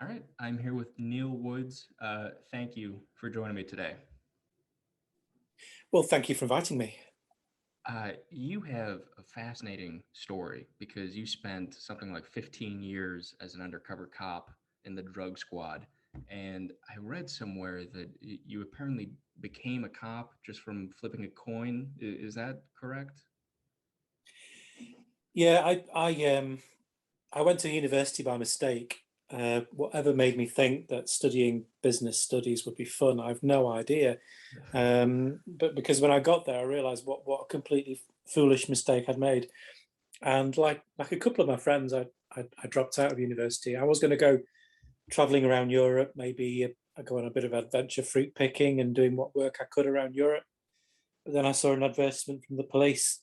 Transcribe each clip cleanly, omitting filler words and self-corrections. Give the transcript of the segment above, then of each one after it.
All right, I'm here with Neil Woods. Thank you for joining me today. Well, thank you for inviting me. You have a fascinating story because you spent something like 15 years as an undercover cop in the drug squad. And I read somewhere that you apparently became a cop just from flipping a coin. Is that correct? Yeah, I went to university by mistake. Whatever made me think that studying business studies would be fun, I've no idea. But because when I got there, I realised what a completely foolish mistake I'd made. And like a couple of my friends, I dropped out of university. I was going to go traveling around Europe, maybe I go on a bit of adventure fruit picking and doing what work I could around Europe. But then I saw an advertisement from the police.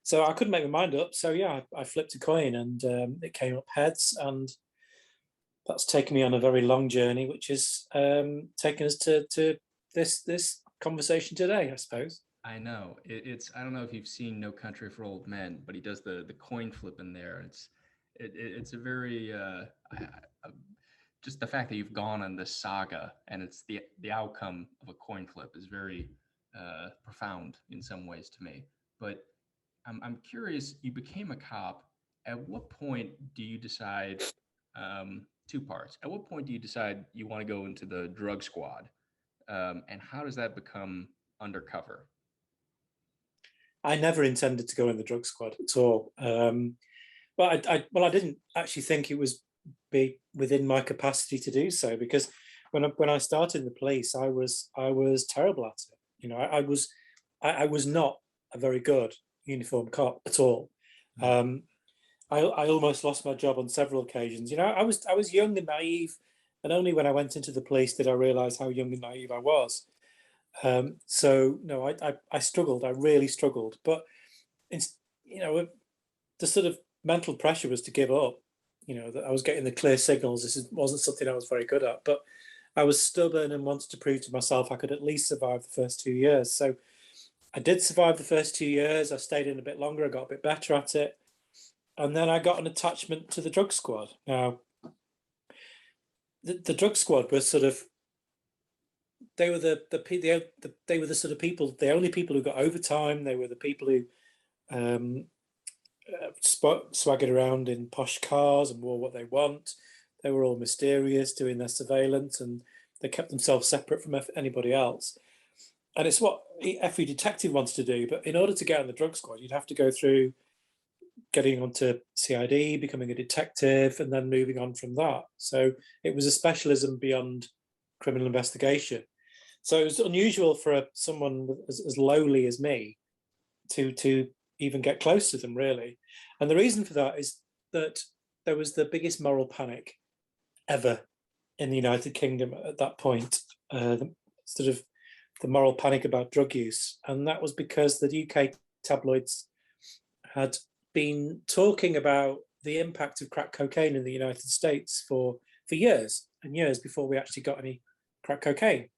So I couldn't make my mind up. So yeah, I flipped a coin and it came up heads, and that's taken me on a very long journey, which is taken us to this conversation today, I suppose. I know it's. I don't know if you've seen No Country for Old Men, but he does the coin flip in there. It's a very just the fact that you've gone on this saga and it's the outcome of a coin flip is very profound in some ways to me. But I'm curious. You became a cop. At what point do you decide? Two parts. At what point do you decide you want to go into the drug squad, and how does that become undercover? I never intended to go in the drug squad at all. I didn't actually think it was be within my capacity to do so, because when I started in the police, I was terrible at it. I was not a very good uniform cop at all. Mm. Um, I almost lost my job on several occasions. I was young and naive, and only when I went into the police did I realise how young and naive I was. So no, I struggled. I really struggled. But it's you know the sort of mental pressure was to give up. That I was getting the clear signals. Wasn't something I was very good at, but I was stubborn and wanted to prove to myself I could at least survive the first 2 years. So I did survive the first 2 years. I stayed in a bit longer. I got a bit better at it, and then I got an attachment to the drug squad. Now, the drug squad was sort of they were they were the sort of people, the only people who got overtime. They were the people who um, swaggered around in posh cars and wore what they want. They were all mysterious, doing their surveillance, and they kept themselves separate from anybody else. And it's what every detective wants to do. But in order to get on the drug squad, you'd have to go through getting onto CID, becoming a detective, and then moving on from that. So it was a specialism beyond criminal investigation. So it was unusual for someone as lowly as me to even get close to them, really. And the reason for that is that there was the biggest moral panic ever in the United Kingdom at that point. Sort of the moral panic about drug use, and that was because the UK tabloids had been talking about the impact of crack cocaine in the United States for years and years before we actually got any crack cocaine.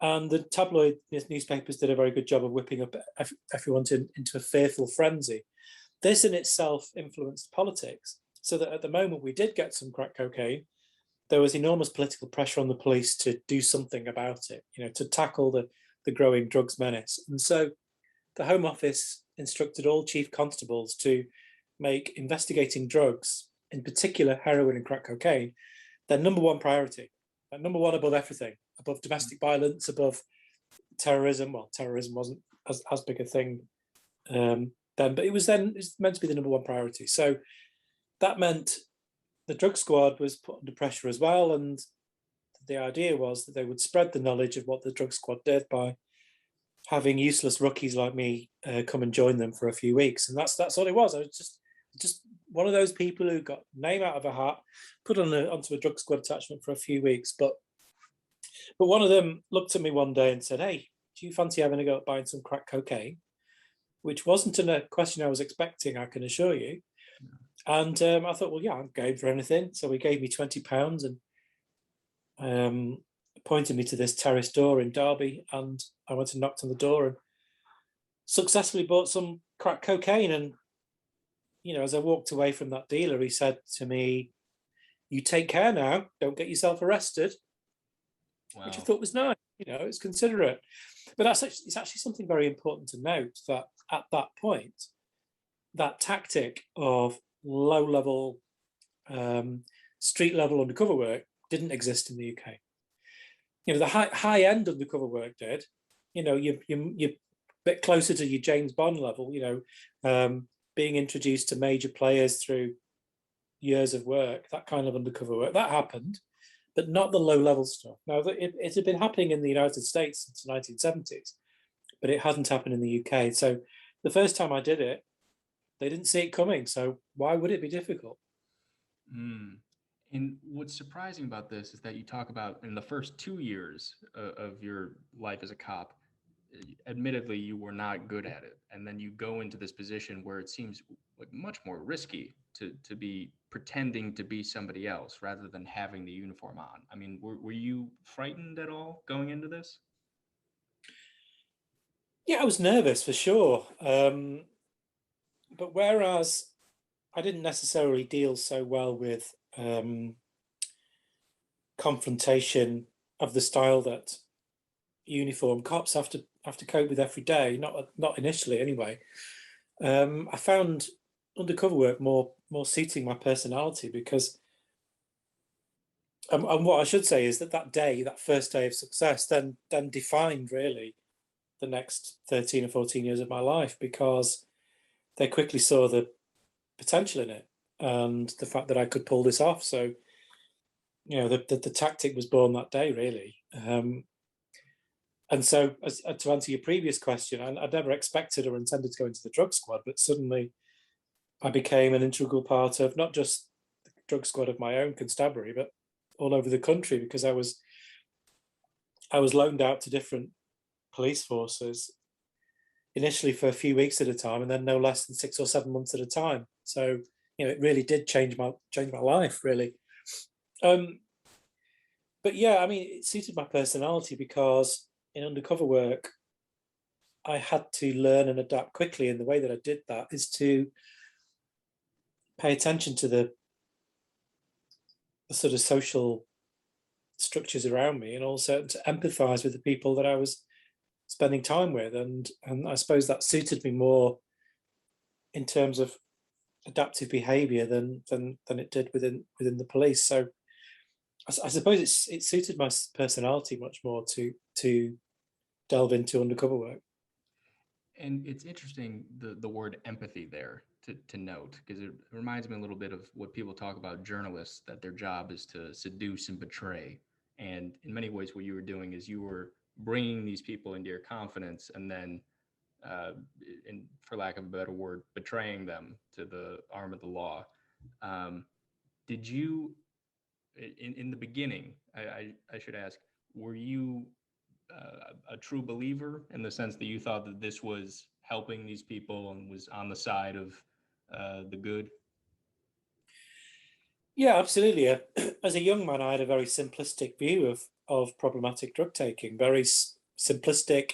And the tabloid newspapers did a very good job of whipping up everyone into a fearful frenzy. This in itself influenced politics, so that at the moment we did get some crack cocaine, there was enormous political pressure on the police to do something about it, to tackle the growing drugs menace. And so the Home Office instructed all chief constables to make investigating drugs, in particular heroin and crack cocaine, their number one priority, number one above everything, above domestic violence, above terrorism. Well, terrorism wasn't as big a thing then, but it's meant to be the number one priority. So that meant the drug squad was put under pressure as well, and the idea was that they would spread the knowledge of what the drug squad did by having useless rookies like me come and join them for a few weeks, and that's all it was. I was just one of those people who got name out of a hat, put onto a drug squad attachment for a few weeks. But one of them looked at me one day and said, "Hey, do you fancy having a go at buying some crack cocaine?" Which wasn't a question I was expecting, I can assure you. And I thought, well, yeah, I'm game for anything. So he gave me £20 and pointed me to this terrace door in Derby, and I went and knocked on the door and successfully bought some crack cocaine. And as I walked away from that dealer, he said to me, you take care now, don't get yourself arrested, which I Wow. thought was nice. It's considerate. But it's actually something very important to note, that at that point, that tactic of low-level, street-level undercover work didn't exist in the UK. The high-end undercover work did. You're a bit closer to your James Bond level. Being introduced to major players through years of work, that kind of undercover work, that happened, but not the low-level stuff. Now, it had been happening in the United States since the 1970s, but it hadn't happened in the UK. So the first time I did it, they didn't see it coming. So why would it be difficult? Mm. And what's surprising about this is that you talk about in the first 2 years of your life as a cop, admittedly, you were not good at it. And then you go into this position where it seems like much more risky to be pretending to be somebody else rather than having the uniform on. I mean, were you frightened at all going into this? Yeah, I was nervous for sure. But whereas I didn't necessarily deal so well with confrontation of the style that uniform cops have to cope with every day, not initially anyway. I found undercover work more suiting my personality because, and what I should say is that day, that first day of success, then defined really the next 13 or 14 years of my life, because they quickly saw the potential in it and the fact that I could pull this off. So the tactic was born that day, really. And so, to answer your previous question, I never expected or intended to go into the drug squad, but suddenly I became an integral part of not just the drug squad of my own constabulary, but all over the country, because I was loaned out to different police forces initially for a few weeks at a time, and then no less than 6 or 7 months at a time. So it really did change my life, really. But yeah, I mean, it suited my personality because in undercover work, I had to learn and adapt quickly. And the way that I did that is to pay attention to the sort of social structures around me, and also to empathize with the people that I was spending time with. And I suppose that suited me more in terms of adaptive behavior than it did within the police. So I suppose it suited my personality much more to delve into undercover work. And it's interesting the word empathy there to note, because it reminds me a little bit of what people talk about journalists, that their job is to seduce and betray. And in many ways, what you were doing is you were bringing these people into your confidence and then, uh, in, for lack of a better word, betraying them to the arm of the law. Um, did you, in the beginning, I should ask, were you a true believer in the sense that you thought that this was helping these people and was on the side of the good? Yeah, absolutely. As a young man, I had a very simplistic view of problematic drug taking. Very simplistic,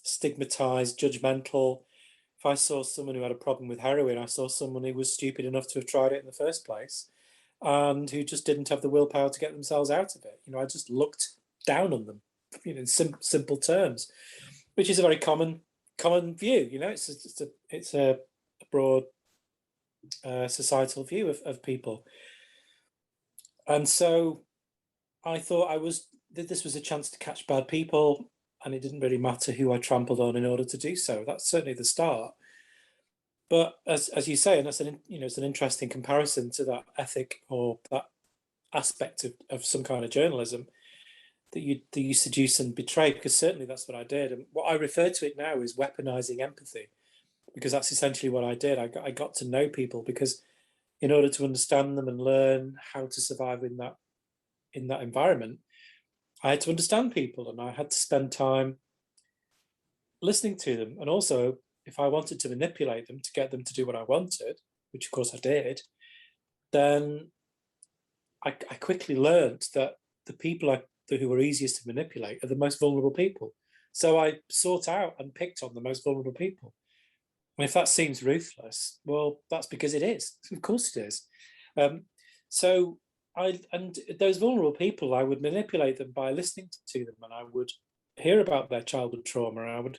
stigmatized, judgmental. If I saw someone who had a problem with heroin, I saw someone who was stupid enough to have tried it in the first place, and who just didn't have the willpower to get themselves out of it. I just looked down on them, in simple terms, which is a very common view. It's a broad societal view of people. And so I thought that this was a chance to catch bad people, and it didn't really matter who I trampled on in order to do so. That's certainly the start. But as you say, and it's an interesting comparison to that ethic, or that aspect of some kind of journalism, that you seduce and betray, because certainly that's what I did. And what I refer to it now is weaponizing empathy, because that's essentially what I did. I got to know people, because in order to understand them and learn how to survive in that environment, I had to understand people, and I had to spend time listening to them. And also, if I wanted to manipulate them to get them to do what I wanted, which of course I did, then I quickly learned that the people who were easiest to manipulate are the most vulnerable people. So I sought out and picked on the most vulnerable people. And if that seems ruthless, well, that's because it is. Of course it is. Um, so and those vulnerable people, I would manipulate them by listening to them, and I would hear about their childhood trauma. I would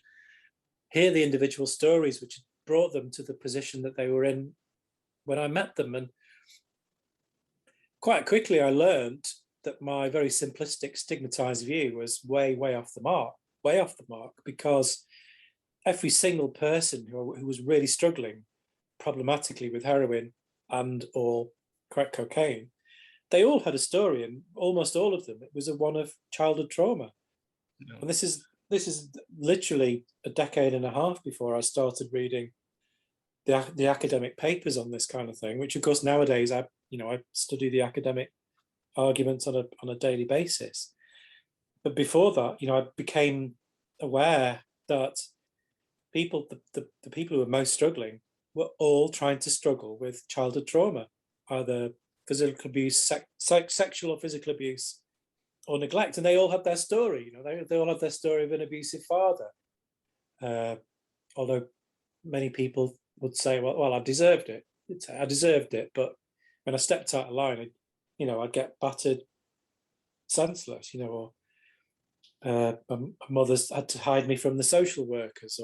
hear the individual stories which had brought them to the position that they were in when I met them. And quite quickly, I learned that my very simplistic, stigmatized view was way off the mark, because every single person who was really struggling problematically with heroin and or crack cocaine, they all had a story, and almost all of them, it was one of childhood trauma. No. And this is literally a decade and a half before I started reading the academic papers on this kind of thing, which of course nowadays I study the academic arguments on a daily basis. But before that, I became aware that people, the people who were most struggling, were all trying to struggle with childhood trauma, either physical abuse, sexual or physical abuse, or neglect, and they all had their story. They all had their story of an abusive father. Although many people would say, well, I deserved it. I deserved it, but when I stepped out of line, I'd get battered senseless. Or my mother's had to hide me from the social workers,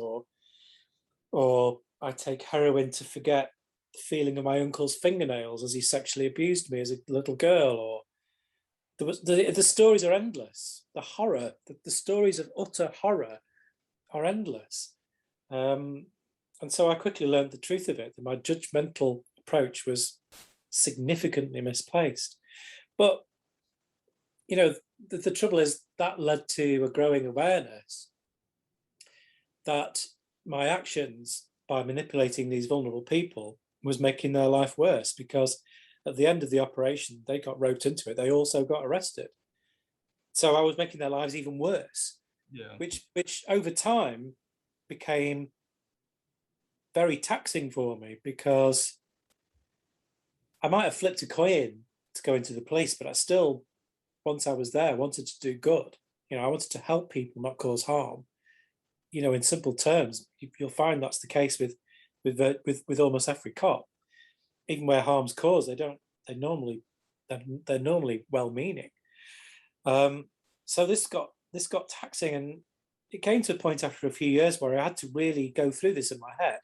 or I take heroin to forget the feeling of my uncle's fingernails as he sexually abused me as a little girl. Or the stories are endless. The horror, the stories of utter horror are endless. And so I quickly learned the truth of it, that my judgmental approach was significantly misplaced. But, the trouble is that led to a growing awareness that my actions by manipulating these vulnerable people was making their life worse, because at the end of the operation, they got roped into it. They also got arrested. So I was making their lives even worse, which over time became very taxing for me, because I might have flipped a coin to go into the police, but I still, once I was there, wanted to do good. I wanted to help people, not cause harm. In simple terms, you'll find that's the case with almost every cop. Even where harm's caused, they're normally well-meaning. So this got taxing, and it came to a point after a few years where I had to really go through this in my head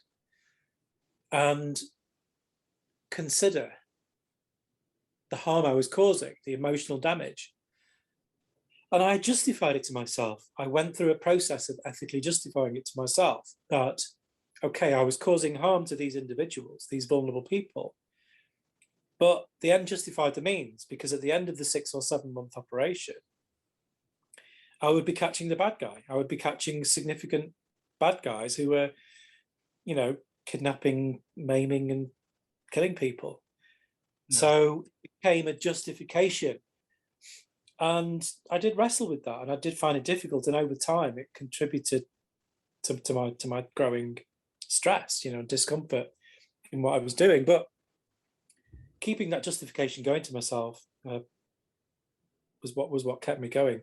and consider the harm I was causing, the emotional damage. And I justified it to myself. I went through a process of ethically justifying it to myself that, okay, I was causing harm to these individuals, these vulnerable people, but the end justified the means, because at the end of the 6 or 7 month operation, I would be catching the bad guy. I would be catching significant bad guys who were, kidnapping, maiming, and killing people. No. So it became a justification. And I did wrestle with that, and I did find it difficult. And over time, it contributed to my growing stress, discomfort in what I was doing. But keeping that justification going to myself was what kept me going.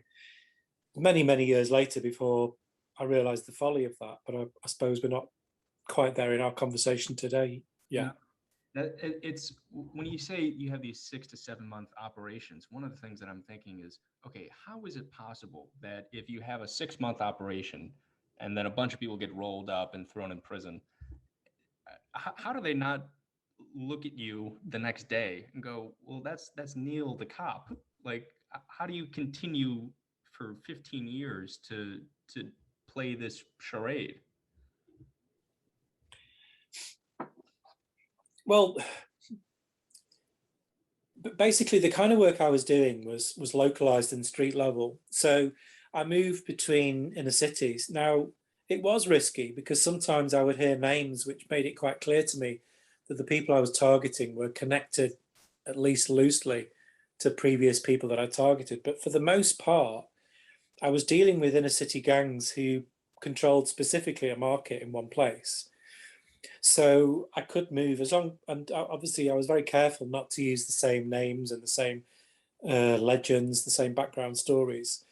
Many years later, before I realised the folly of that. But I suppose we're not quite there in our conversation today. Yeah. It's when you say you have these 6 to 7 month operations, one of the things that I'm thinking is, okay, how is it possible that if you have a 6 month operation and then a bunch of people get rolled up and thrown in prison, how do they not look at you the next day and go, well, that's Neil the cop? Like, how do you continue for 15 years to play this charade? Well, basically the kind of work I was doing was localized and street level. So I moved between inner cities. Now, it was risky, because sometimes I would hear names which made it quite clear to me that the people I was targeting were connected, at least loosely, to previous people that I targeted. But for the most part, I was dealing with inner city gangs who controlled specifically a market in one place. So I could move as long, and obviously I was very careful not to use the same names and the same legends, the same background stories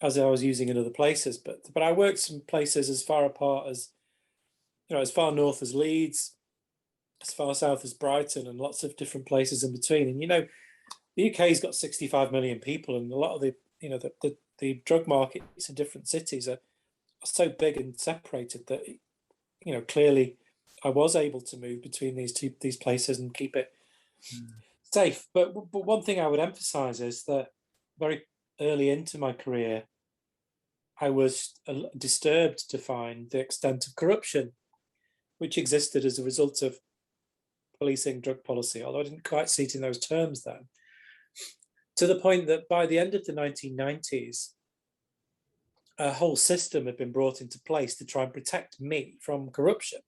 as I was using in other places. But I worked in places as far apart as, as far north as Leeds, as far south as Brighton, and lots of different places in between. And the UK's got 65 million people, and a lot of the drug markets in different cities are so big and separated that clearly I was able to move between these places and keep it safe. But one thing I would emphasize is that very early into my career, I was disturbed to find the extent of corruption which existed as a result of policing drug policy, although I didn't quite see it in those terms then, to the point that by the end of the 1990s, a whole system had been brought into place to try and protect me from corruption.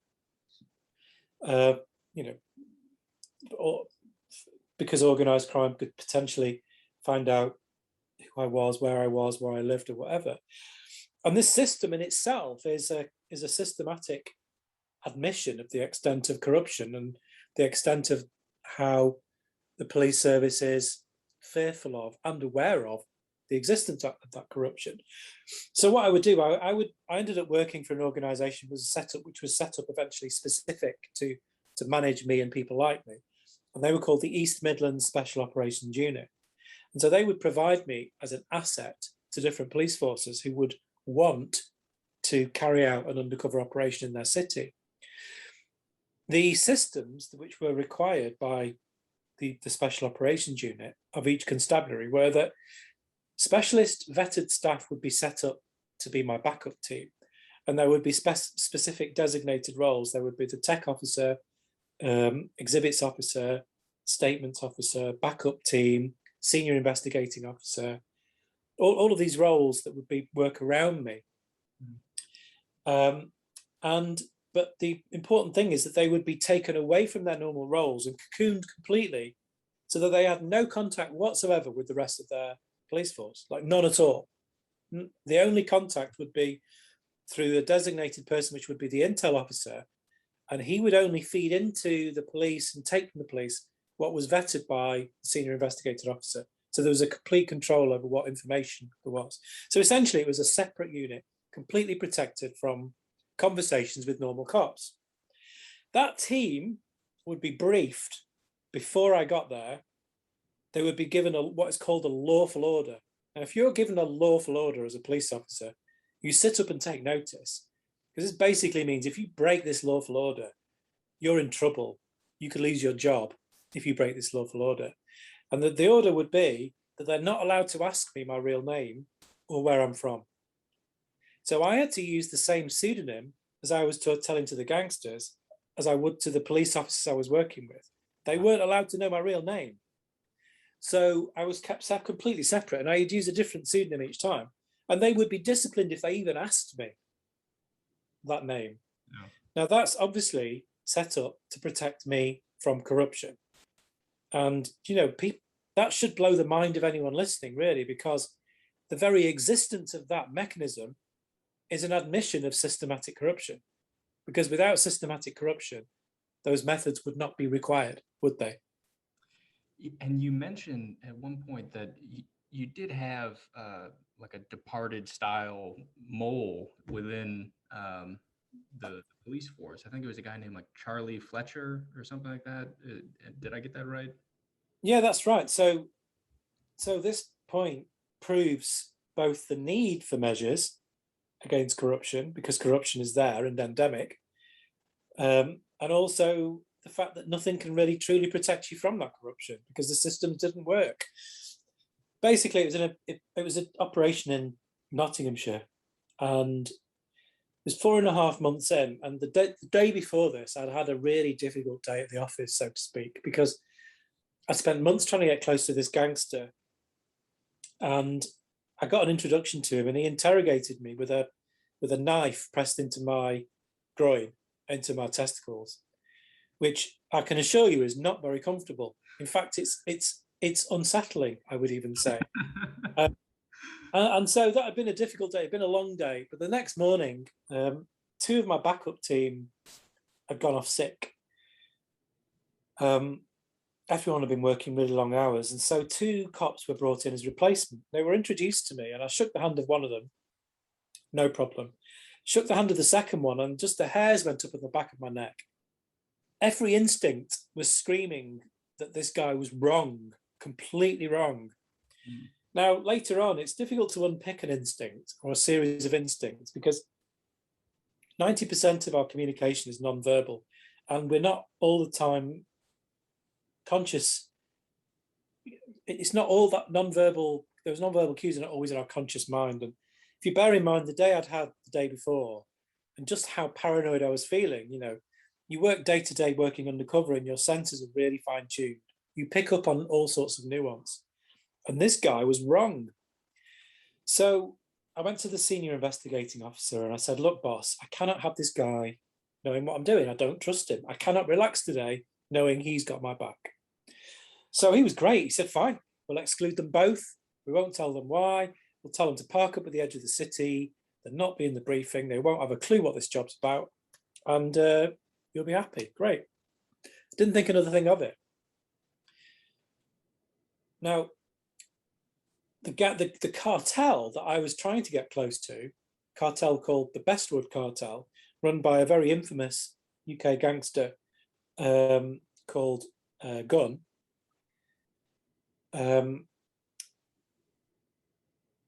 Because organized crime could potentially find out who I was, where I lived, or whatever. And this system in itself is a systematic admission of the extent of corruption and the extent of how the police service is fearful of and aware of the existence of that corruption. So what I would do, I ended up working for an organisation which was set up eventually specific to manage me and people like me, and they were called the East Midlands Special Operations Unit. And so they would provide me as an asset to different police forces who would want to carry out an undercover operation in their city. The systems which were required by the Special Operations Unit of each constabulary were that specialist vetted staff would be set up to be my backup team, and there would be specific designated roles. There would be the tech officer, exhibits officer, statements officer, backup team, senior investigating officer, all of these roles that would work around me. But the important thing is that they would be taken away from their normal roles and cocooned completely so that they had no contact whatsoever with the rest of their police force, like none at all. The only contact would be through a designated person, which would be the intel officer, and he would only feed into the police and take from the police what was vetted by the senior investigating officer. So there was a complete control over what information there was. So essentially, it was a separate unit, completely protected from conversations with normal cops. That team would be briefed before I got there. They would be given what is called a lawful order. And if you're given a lawful order as a police officer, you sit up and take notice, because this basically means if you break this lawful order, you're in trouble. You could lose your job if you break this lawful order. And the order would be that they're not allowed to ask me my real name or where I'm from. So I had to use the same pseudonym as I was telling to the gangsters as I would to the police officers I was working with. They weren't allowed to know my real name. So I was kept completely separate, and I'd use a different pseudonym each time. And they would be disciplined if they even asked me that name. No. Now, that's obviously set up to protect me from corruption. And, that should blow the mind of anyone listening, really, because the very existence of that mechanism is an admission of systematic corruption. Because without systematic corruption, those methods would not be required, would they? And you mentioned at one point that you did have like a departed style mole within the police force. I think it was a guy named like Charlie Fletcher or something like that. Did I get that right? Yeah, that's right. So this point proves both the need for measures against corruption, because corruption is there and endemic, and also the fact that nothing can really truly protect you from that corruption because the system didn't work. Basically, it was an operation in Nottinghamshire, and it was 4.5 months in, and the day before this, I'd had a really difficult day at the office, so to speak, because I spent months trying to get close to this gangster, and I got an introduction to him, and he interrogated me with a knife pressed into my groin, into my testicles, which I can assure you is not very comfortable. In fact, it's unsettling, I would even say. And so that had been a difficult day. It'd been a long day. But the next morning, 2 of my backup team had gone off sick. Everyone had been working really long hours. And so 2 cops were brought in as replacement. They were introduced to me, and I shook the hand of one of them. No problem. Shook the hand of the second one, and just the hairs went up at the back of my neck. Every instinct was screaming that this guy was wrong, completely wrong. Mm. Now, later on, it's difficult to unpick an instinct or a series of instincts because 90% of our communication is non-verbal, and we're not all the time conscious. It's not all that non-verbal. Those non-verbal cues are not always in our conscious mind. And if you bear in mind the day I'd had the day before and just how paranoid I was feeling, you work day to day working undercover and your senses are really fine-tuned. You pick up on all sorts of nuance. And this guy was wrong. So I went to the senior investigating officer and I said, look, boss, I cannot have this guy knowing what I'm doing. I don't trust him. I cannot relax today knowing he's got my back. So he was great. He said, fine, we'll exclude them both. We won't tell them why. We'll tell them to park up at the edge of the city. They'll not be in the briefing. They won't have a clue what this job's about. And you'll be happy. Great. Didn't think another thing of it. Now, the cartel that I was trying to get close to, cartel called the Bestwood Cartel, run by a very infamous UK gangster called Gunn.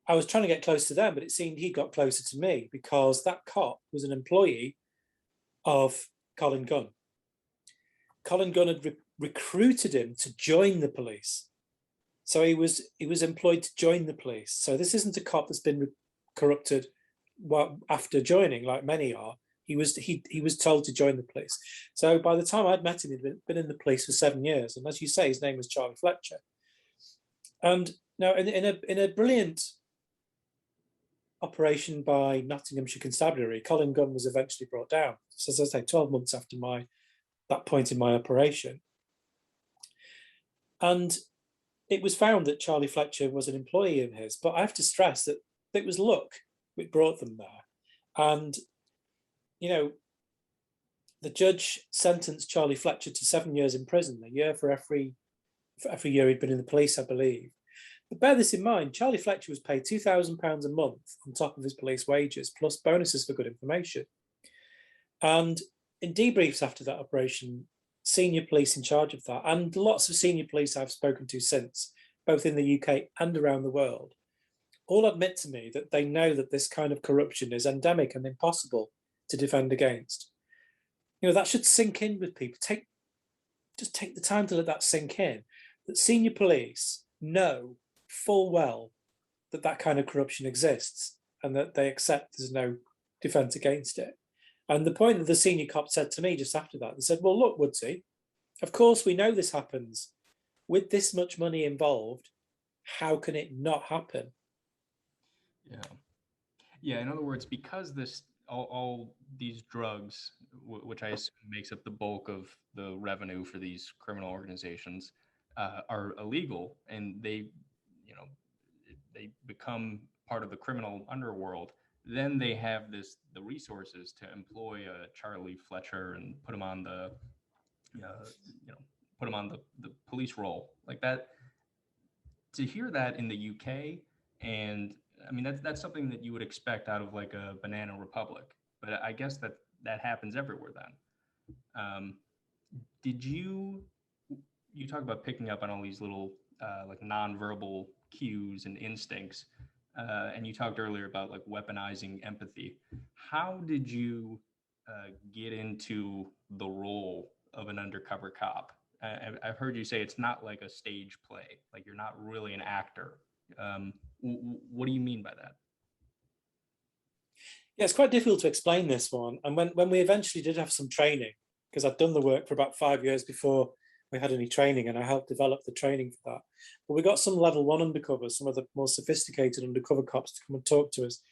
I was trying to get close to them, but it seemed he got closer to me because that cop was an employee of Colin Gunn. Colin Gunn had recruited him to join the police. So he was employed to join the police. So this isn't a cop that's been corrupted after joining, like many are. He was told to join the police. So by the time I'd met him, he'd been in the police for 7 years. And as you say, his name was Charlie Fletcher. And now in a brilliant operation by Nottinghamshire Constabulary, Colin Gunn was eventually brought down. So as I say, 12 months after that point in my operation. And it was found that Charlie Fletcher was an employee of his, but I have to stress that it was luck which brought them there. And, the judge sentenced Charlie Fletcher to 7 years in prison, a year for every year he'd been in the police, I believe. But bear this in mind, Charlie Fletcher was paid £2,000 a month on top of his police wages, plus bonuses for good information. And in debriefs after that operation, senior police in charge of that, and lots of senior police I've spoken to since, both in the UK and around the world, all admit to me that they know that this kind of corruption is endemic and impossible to defend against. That should sink in with people. Just take the time to let that sink in, that senior police know full well that kind of corruption exists and that they accept there's no defense against it. And the point that the senior cop said to me just after that, they said, well, look, Woodsy, of course we know this happens. With this much money involved, how can it not happen? Yeah. In other words, because all these drugs, which I assume makes up the bulk of the revenue for these criminal organizations, are illegal, and they become part of the criminal underworld. Then they have the resources to employ Charlie Fletcher and put him on the police role like that. To hear that in the UK, and I mean that's something that you would expect out of like a banana republic, but I guess that happens everywhere then. Did you talk about picking up on all these little like nonverbal cues and instincts, and you talked earlier about like weaponizing empathy. How did you get into the role of an undercover cop? I've heard you say it's not like a stage play, like you're not really an actor. What do you mean by that? Yeah, it's quite difficult to explain this one. And when we eventually did have some training, because I'd done the work for about 5 years before we had any training, and I helped develop the training for that. But we got some level 1 undercovers, some of the more sophisticated undercover cops to come and talk to us.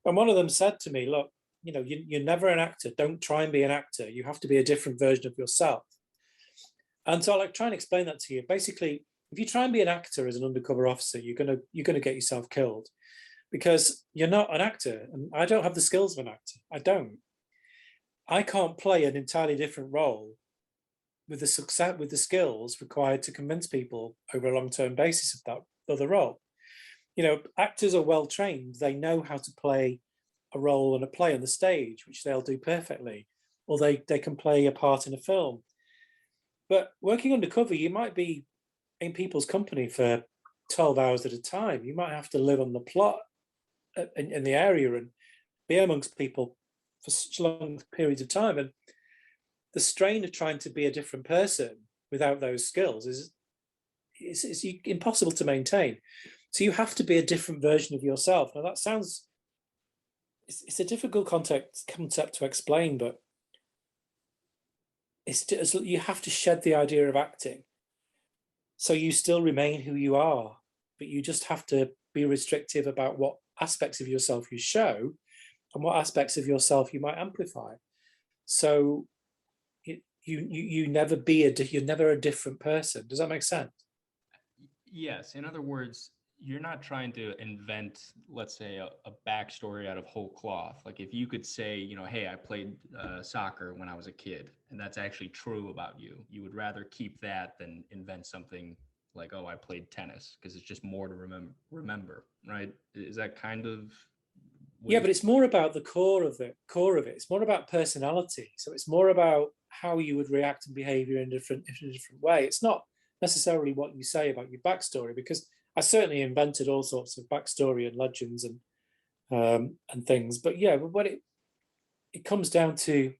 And one of them said to me, look, you're never an actor. Don't try and be an actor. You have to be a different version of yourself. And so I'll try and explain that to you. Basically, if you try and be an actor as an undercover officer, you're gonna get yourself killed, because you're not an actor, and I don't have the skills of an actor. I don't. I can't play an entirely different role with the skills required to convince people over a long-term basis of that other role. Actors are well trained. They know how to play a role in a play on the stage, which they'll do perfectly, or they can play a part in a film. But working undercover, you might be in people's company for 12 hours at a time. You might have to live on the plot in the area and be amongst people for such long periods of time. And the strain of trying to be a different person without those skills is impossible to maintain. So you have to be a different version of yourself. Now that sounds, it's a difficult concept to explain, but you have to shed the idea of acting. So you still remain who you are, but you just have to be restrictive about what aspects of yourself you show and what aspects of yourself you might amplify. So you never you're never a different person. Does that make sense? Yes. In other words, you're not trying to invent, let's say, a backstory out of whole cloth. Like if you could say, hey, I played soccer when I was a kid, and that's actually true about you, you would rather keep that than invent something like, oh, I played tennis, because it's just more to remember, right? Is that kind of what Yeah, you're but it's more about the core of it. It's more about personality. So it's more about how you would react and behavior in a different way. It's not necessarily what you say about your backstory, because I certainly invented all sorts of backstory and legends and things. But yeah, but when it comes down to,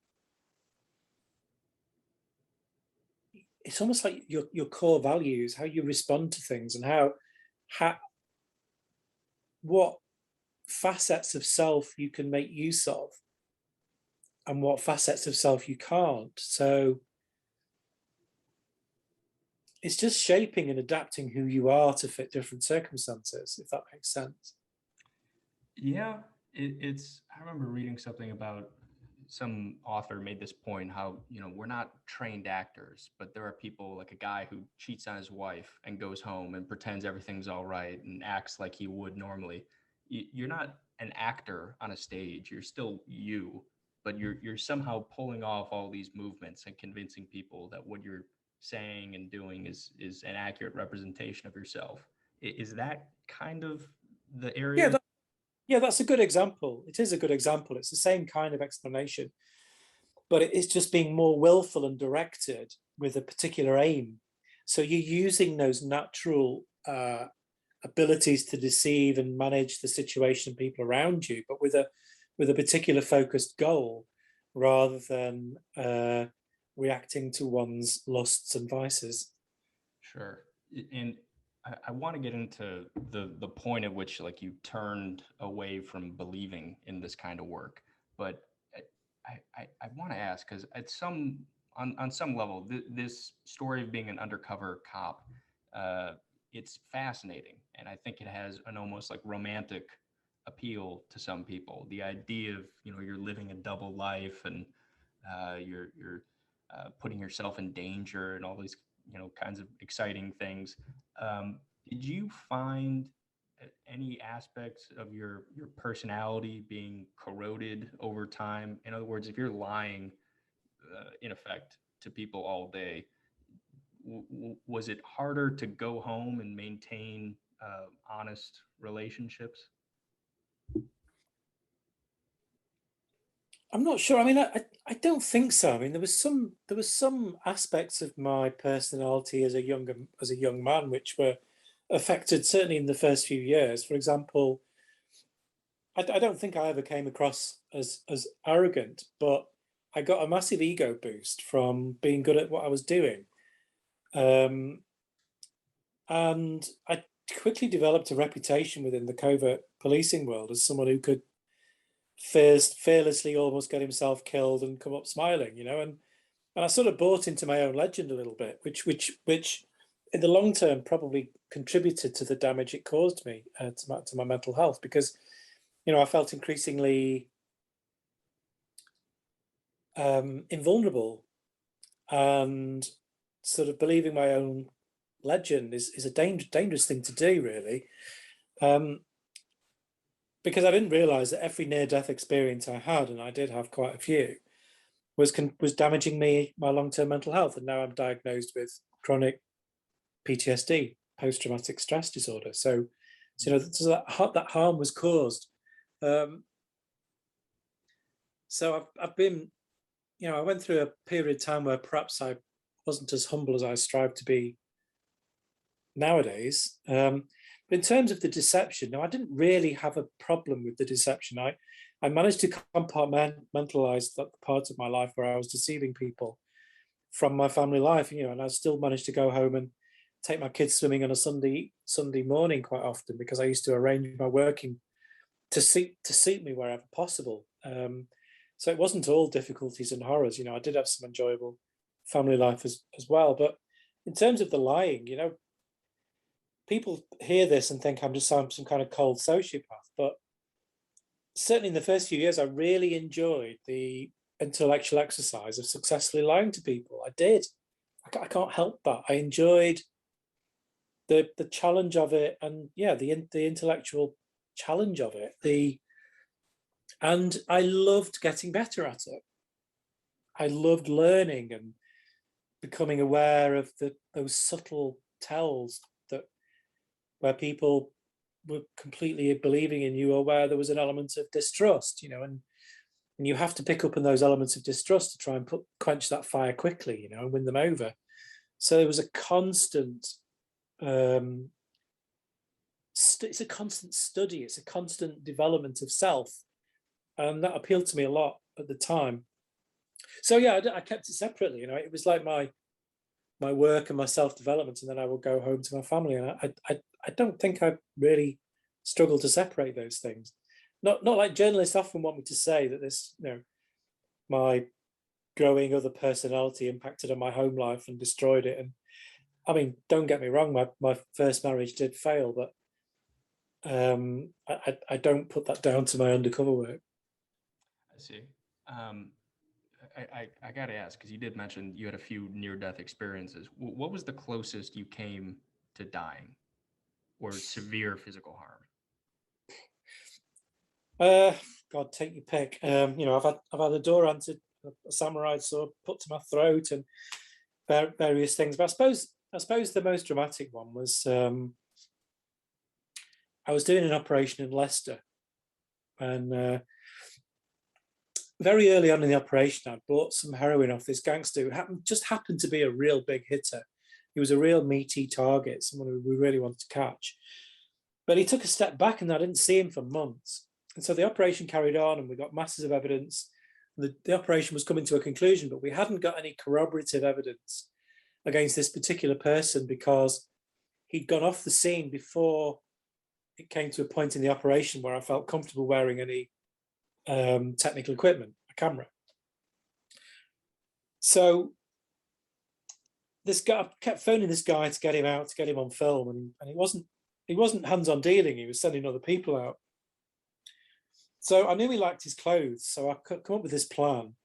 it's almost like your core values, how you respond to things, and how what facets of self you can make use of and what facets of self you can't. So it's just shaping and adapting who you are to fit different circumstances, if that makes sense. Yeah, it's. I remember reading something about some author made this point how we're not trained actors, but there are people like a guy who cheats on his wife and goes home and pretends everything's all right and acts like he would normally. You're not an actor on a stage. You're still you, but you're somehow pulling off all these movements and convincing people that what you're saying and doing is an accurate representation of yourself. Is that kind of the Yeah, area? yeah, that's a good example. It is a good example. It's the same kind of explanation, but it is just being more willful and directed with a particular aim. So you're using those natural abilities to deceive and manage the situation and people around you, but with a particular focused goal, rather than reacting to one's lusts and vices. Sure. And I want to get into the point at which like you turned away from believing in this kind of work. But I want to ask, because at some on some level, this story of being an undercover cop, uh, it's fascinating, and I think it has an almost like romantic appeal to some people. The idea of you're living a double life, and you're putting yourself in danger and all these kinds of exciting things. Did you find any aspects of your personality being corroded over time? In other words, if you're lying, in effect, to people all day, was it harder to go home and maintain honest relationships? I'm not sure. I mean, I don't think so. I mean, there was some aspects of my personality as a young man which were affected certainly in the first few years. For example, I don't think I ever came across as arrogant, but I got a massive ego boost from being good at what I was doing, um, and I quickly developed a reputation within the covert policing world as someone who could fearlessly almost get himself killed and come up smiling, and I sort of bought into my own legend a little bit, which in the long term probably contributed to the damage it caused me to my mental health, because I felt increasingly invulnerable, and sort of believing my own legend is a dangerous thing to do, really, um, because I didn't realize that every near death experience I had, and I did have quite a few, was damaging my long term mental health, and now I'm diagnosed with chronic PTSD, post traumatic stress disorder. So that harm was caused. Um, so I've been, I went through a period of time where perhaps I wasn't as humble as I strived to be nowadays. But in terms of the deception, no, I didn't really have a problem with the deception. I managed to compartmentalize that part of my life where I was deceiving people from my family life, and I still managed to go home and take my kids swimming on a Sunday morning quite often, because I used to arrange my working to suit me wherever possible. So it wasn't all difficulties and horrors. I did have some enjoyable family life as well. But in terms of the lying, people hear this and think I'm just some kind of cold sociopath. But certainly in the first few years, I really enjoyed the intellectual exercise of successfully lying to people. I did. I can't help that. I enjoyed the challenge of it, and the intellectual challenge of it. And I loved getting better at it. I loved learning and becoming aware of those subtle tells where people were completely believing in you, or where there was an element of distrust, and you have to pick up on those elements of distrust to try and quench that fire quickly, and win them over. So there was a constant, it's a constant study, it's a constant development of self, and that appealed to me a lot at the time. So yeah, I kept it separately. It was like my work and my self-development, and then I would go home to my family. And I don't think I really struggled to separate those things. Not like journalists often want me to say that this, my growing other personality impacted on my home life and destroyed it. And I mean, don't get me wrong, my first marriage did fail, but I don't put that down to my undercover work. I see. I got to ask, because you did mention you had a few near-death experiences. What was the closest you came to dying or severe physical harm? God, take your pick. I've had a door answered, a samurai sword put to my throat, and various things. But I suppose the most dramatic one was I was doing an operation in Leicester, and very early on in the operation, I bought some heroin off this gangster who just happened to be a real big hitter. He was a real meaty target, someone who we really wanted to catch. But he took a step back, and I didn't see him for months. And so the operation carried on, and we got masses of evidence. The operation was coming to a conclusion, but we hadn't got any corroborative evidence against this particular person, because he'd gone off the scene before it came to a point in the operation where I felt comfortable wearing any technical equipment, a camera. So this guy, I kept phoning this guy to get him out, to get him on film, and he wasn't hands-on dealing. He was sending other people out. So I knew he liked his clothes, so I could come up with this plan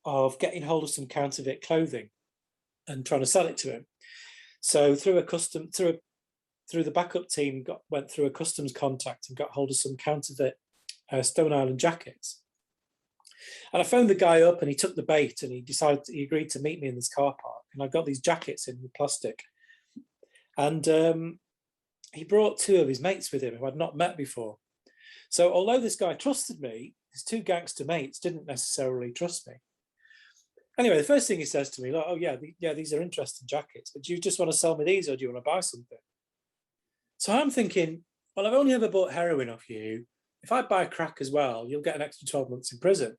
of getting hold of some counterfeit clothing and trying to sell it to him. So through the backup team, went through a customs contact and got hold of some counterfeit Stone Island jackets. And I phoned the guy up, and he took the bait, and he agreed to meet me in this car park. And I got these jackets in plastic. And he brought two of his mates with him who I'd not met before. So although this guy trusted me, his two gangster mates didn't necessarily trust me. Anyway, the first thing he says to me, like, "Oh yeah, these are interesting jackets, but do you just want to sell me these, or do you want to buy something?" So I'm thinking, well, I've only ever bought heroin off you. If I buy crack as well, you'll get an extra 12 months in prison.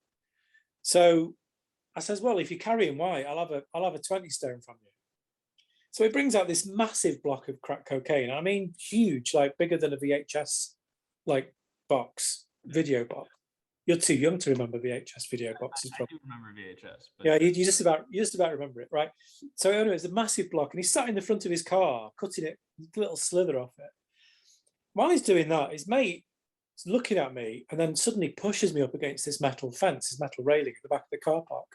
So I says, well, if you're carrying white, I'll have a 20 stone from you. So he brings out this massive block of crack cocaine. I mean, huge, like bigger than a VHS, like video box. You're too young to remember VHS video boxes. I do remember VHS. But... Yeah, you just about remember it, right? So anyway, it's a massive block, and he's sat in the front of his car, cutting it, a little slither off it. While he's doing that, his mate is looking at me, and then suddenly pushes me up against this metal fence, this metal railing at the back of the car park.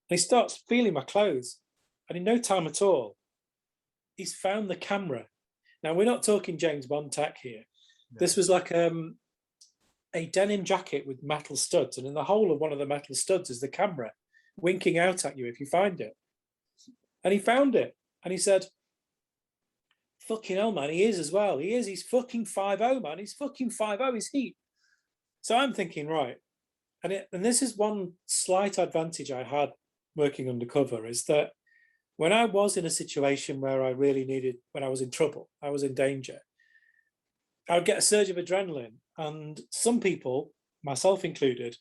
And he starts feeling my clothes, and in no time at all, he's found the camera. Now, we're not talking James Bond tech here. No. This was like a denim jacket with metal studs, and in the hole of one of the metal studs is the camera winking out at you if you find it. And he found it, and he said, fucking hell, man, he is as well. He is. He's fucking 5'0", man. He's fucking 5'0". He's heat. So I'm thinking, right. And this is one slight advantage I had working undercover, is that when I was in a situation where I really needed, when I was in trouble, I was in danger, I would get a surge of adrenaline. And some people, myself included,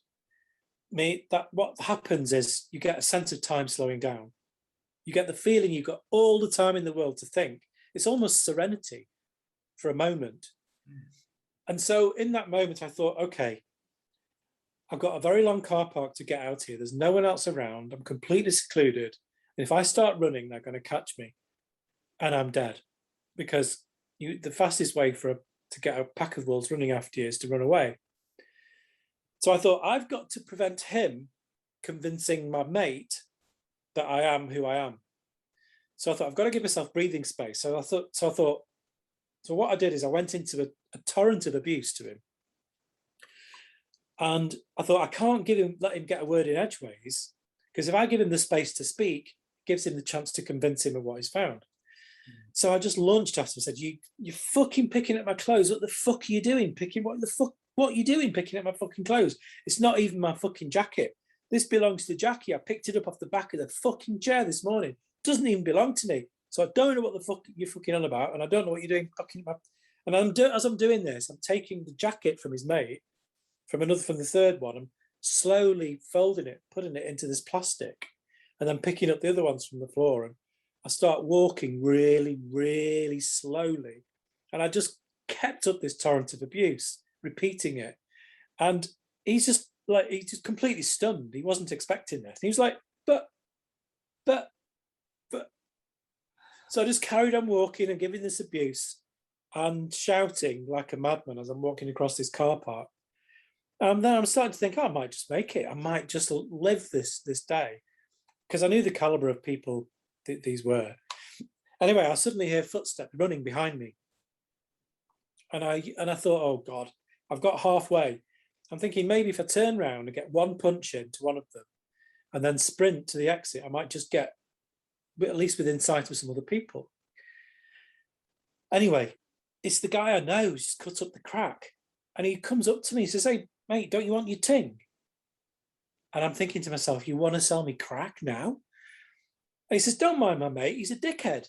that what happens is you get a sense of time slowing down. You get the feeling you've got all the time in the world to think. It's almost serenity for a moment. And so in that moment, I thought, okay, I've got a very long car park to get out here. There's no one else around. I'm completely secluded. And if I start running, they're going to catch me and I'm dead, because the fastest way to get a pack of wolves running after you is to run away. So I thought, I've got to prevent him convincing my mate that I am who I am. So I thought, I've got to give myself breathing space. So what I did is I went into a torrent of abuse to him. And I thought, I can't let him get a word in edgeways, because if I give him the space to speak, it gives him the chance to convince him of what he's found. So I just launched at him and said, you're fucking picking at my clothes. What the fuck are you doing? What are you doing picking at my fucking clothes? It's not even my fucking jacket. This belongs to Jackie. I picked it up off the back of the fucking chair this morning. It doesn't even belong to me. So I don't know what the fuck you're fucking on about, and I don't know what you're doing fucking about. And as I'm doing this, I'm taking the jacket from his mate, from the third one, I'm slowly folding it, putting it into this plastic, and then picking up the other ones from the floor. And I start walking really, really slowly. And I just kept up this torrent of abuse, repeating it. And he's just completely stunned. He wasn't expecting this. He was like, but. So I just carried on walking and giving this abuse and shouting like a madman as I'm walking across this car park. Then I'm starting to think, I might just make it. I might just live this day, because I knew the caliber of people these were. Anyway, I suddenly hear footsteps running behind me. And I thought, oh God, I've got halfway. I'm thinking maybe if I turn around and get one punch into one of them and then sprint to the exit, I might just get at least within sight of some other people. Anyway, it's the guy I know who's just cut up the crack. And he comes up to me, he says, hey, mate, don't you want your ting? And I'm thinking to myself, you want to sell me crack now? And he says, don't mind my mate, he's a dickhead.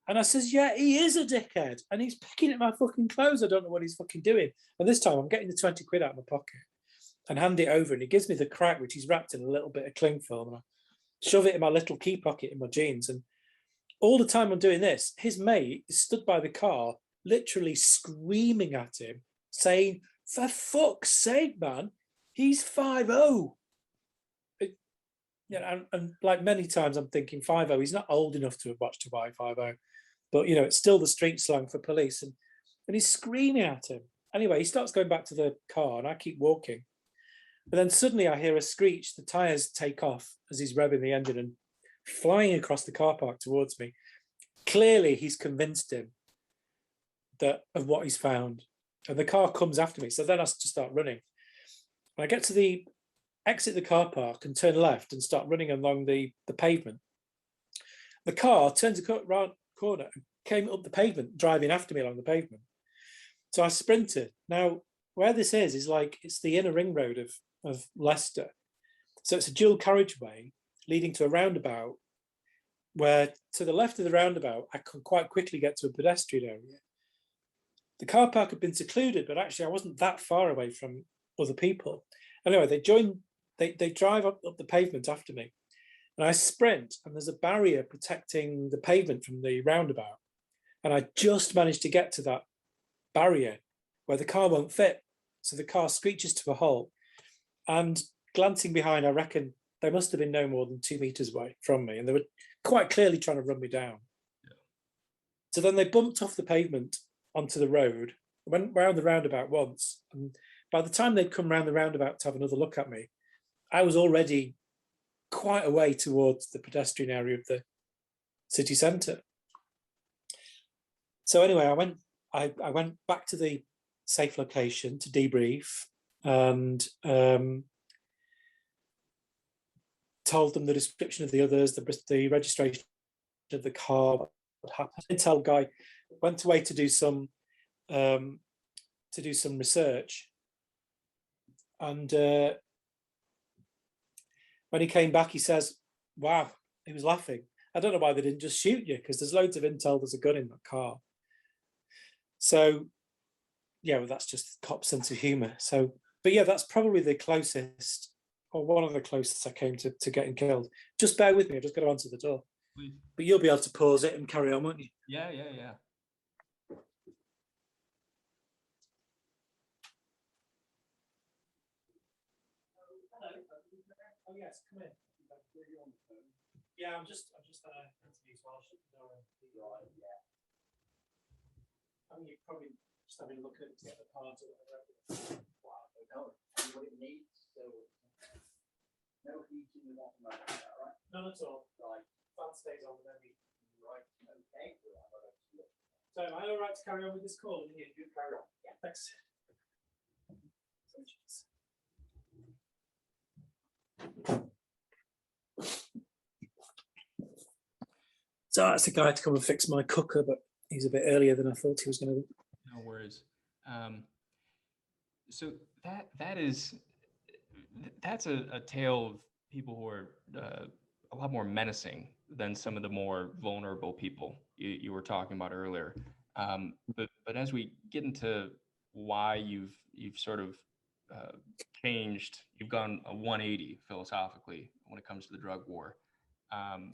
And I says, yeah, he is a dickhead. And he's picking at my fucking clothes. I don't know what he's fucking doing. And this time I'm getting the 20 quid out of my pocket and hand it over. And he gives me the crack, which he's wrapped in a little bit of cling film. And I shove it in my little key pocket in my jeans. And all the time I'm doing this, his mate is stood by the car, literally screaming at him, saying, for fuck's sake, man, he's 5'0". And like many times I'm thinking 5'0", he's not old enough to have watched Hawaii 5'0", but it's still the street slang for police. And he's screaming at him. Anyway, he starts going back to the car and I keep walking. But then suddenly I hear a screech. The tires take off as he's revving the engine and flying across the car park towards me. Clearly, he's convinced him of what he's found. And the car comes after me. So then I just start running. And I get to exit the car park and turn left and start running along the pavement. The car turns a corner and came up the pavement, driving after me along the pavement. So I sprinted. Now, where this is like, it's the inner ring road of Leicester. So it's a dual carriageway leading to a roundabout where to the left of the roundabout, I could quite quickly get to a pedestrian area. The car park had been secluded, but actually I wasn't that far away from other people. Anyway, they drive up the pavement after me. And I sprint, and there's a barrier protecting the pavement from the roundabout. And I just managed to get to that barrier where the car won't fit. So the car screeches to a halt. And glancing behind, I reckon they must have been no more than 2 meters away from me. And they were quite clearly trying to run me down. Yeah. So then they bumped off the pavement onto the road, went round the roundabout once. And by the time they'd come round the roundabout to have another look at me, I was already quite a way towards the pedestrian area of the city centre. So anyway, I went back to the safe location to debrief and told them the description of the others, the registration of the car, what happened. The intel guy went away to do some research, and when he came back, he says, "Wow, he was laughing. I don't know why they didn't just shoot you, because there's loads of intel. There's a gun in that car. So yeah, well, that's just cop sense of humor. So, but yeah, that's probably the closest, or one of the closest I came to getting killed. Just bear with me. I've just got to answer the door. Please. But you'll be able to pause it and carry on, won't you? Yeah, yeah, yeah. Oh yes, come in. Yeah, I'm just interview as well. Right, yeah. I mean, you're probably just having a look at it to get the cards or whatever. Wow, I don't know what it needs. So no heating with that moment, right? None at all. Right. Fan stays on with every. Right. Okay. So am I all right to carry on with this call? You carry on. Yeah. Thanks. So I asked the guy to come and fix my cooker, but he's a bit earlier than I thought he was going to. No worries. So that's a tale of people who are a lot more menacing than some of the more vulnerable people you were talking about earlier. But as we get into why you've sort of changed, you've gone a 180 philosophically when it comes to the drug war. I'm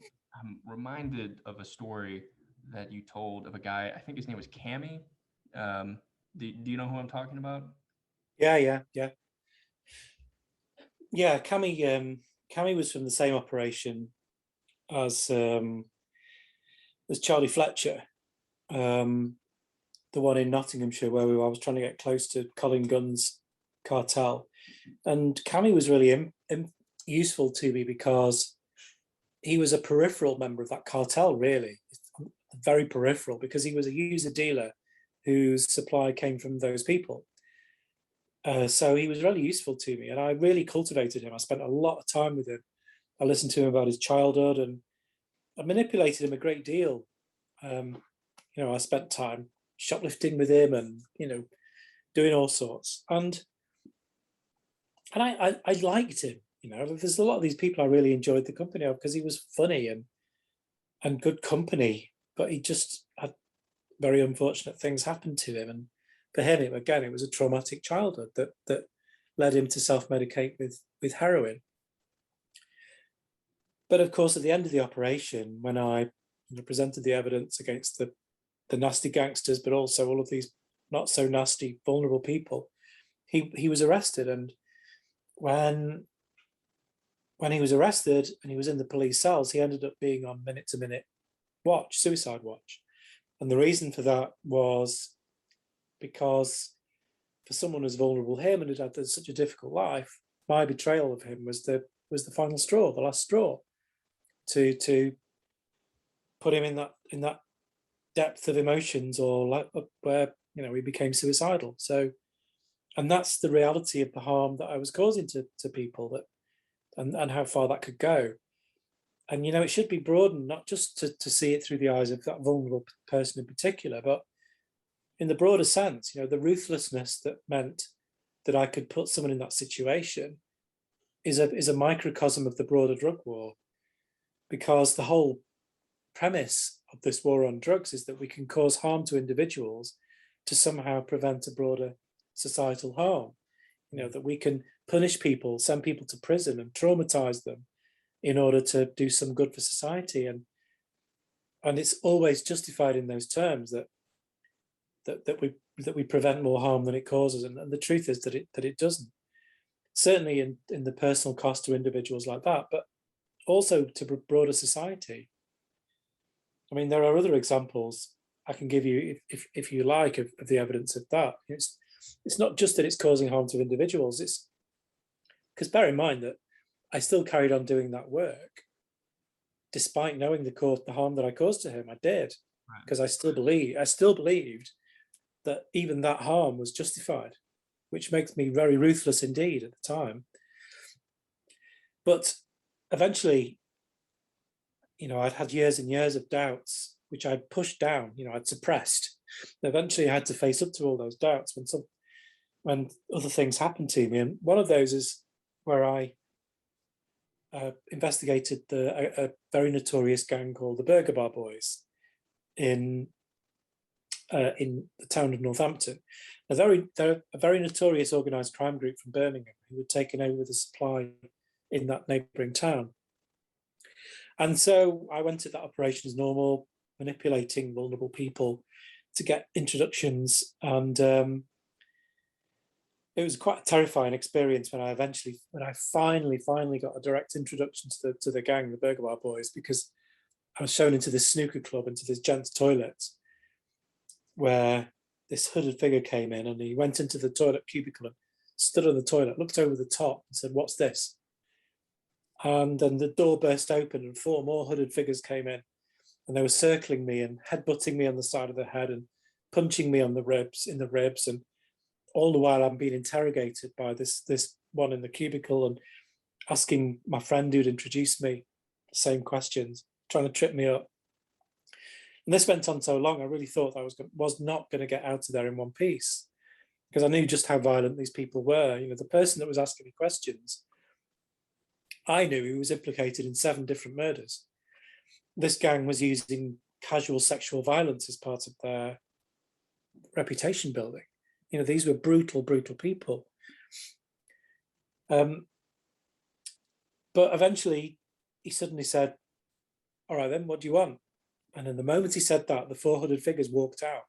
reminded of a story that you told of a guy. I think his name was Cammy. Do you know who I'm talking about? Yeah. Cammy was from the same operation as Charlie Fletcher, the one in Nottinghamshire where I was trying to get close to Colin Gunn's cartel. And Cammy was really useful to me because he was a peripheral member of that cartel, really, very peripheral, because he was a user dealer whose supply came from those people. So he was really useful to me, and I really cultivated him. I spent a lot of time with him. I listened to him about his childhood, and I manipulated him a great deal. I spent time shoplifting with him, and doing all sorts. And I liked him. There's a lot of these people I really enjoyed the company of because he was funny and good company, but he just had very unfortunate things happen to him. And for him, it was a traumatic childhood that led him to self-medicate with heroin. But of course, at the end of the operation, when I presented the evidence against the nasty gangsters, but also all of these not so nasty, vulnerable people, he was arrested. And when he was arrested and he was in the police cells, he ended up being on minute-to-minute watch, suicide watch. And the reason for that was because for someone as vulnerable as him and who'd had such a difficult life, my betrayal of him was the final straw, the last straw, to put him in that depth of emotions, or where he became suicidal. So, and that's the reality of the harm that I was causing to people, and how far that could go. And it should be broadened, not just to see it through the eyes of that vulnerable person in particular, but in the broader sense, the ruthlessness that meant that I could put someone in that situation is a microcosm of the broader drug war, because the whole premise of this war on drugs is that we can cause harm to individuals to somehow prevent a broader societal harm. That we can punish people, send people to prison and traumatize them in order to do some good for society. And it's always justified in those terms that we prevent more harm than it causes. And the truth is that it doesn't. Certainly in the personal cost to individuals like that, but also to broader society. I mean, there are other examples I can give you if you like of the evidence of that. It's not just that it's causing harm to individuals. It's because bear in mind that I still carried on doing that work despite knowing the harm that I caused to him. I did, because I still believed that even that harm was justified, which makes me very ruthless indeed at the time. But eventually, I'd had years and years of doubts, which I'd pushed down, I'd suppressed. Eventually I had to face up to all those doubts when other things happened to me. And one of those is where I investigated a very notorious gang called the Burger Bar Boys in the town of Northampton. They're a very notorious organised crime group from Birmingham who had taken over the supply in that neighbouring town. And so I went to that operation as normal, manipulating vulnerable people to get introductions. And it was quite a terrifying experience when I finally got a direct introduction to the gang, the Burger Bar Boys, because I was shown into this snooker club, into this gents' toilet, where this hooded figure came in, and he went into the toilet cubicle and stood on the toilet, looked over the top and said, "What's this?" And then the door burst open and 4 more hooded figures came in, and they were circling me and headbutting me on the side of the head and punching me on the ribs, and all the while I'm being interrogated by this one in the cubicle and asking my friend who'd introduced me the same questions, trying to trip me up. And this went on so long, I really thought I was not going to get out of there in one piece, because I knew just how violent these people were. You know, the person that was asking me questions, I knew he was implicated in 7 different murders. This gang was using casual sexual violence as part of their reputation building. You know, these were brutal, brutal people. But eventually he suddenly said, "All right then, what do you want?" And in the moment he said that, the 4 hooded figures walked out.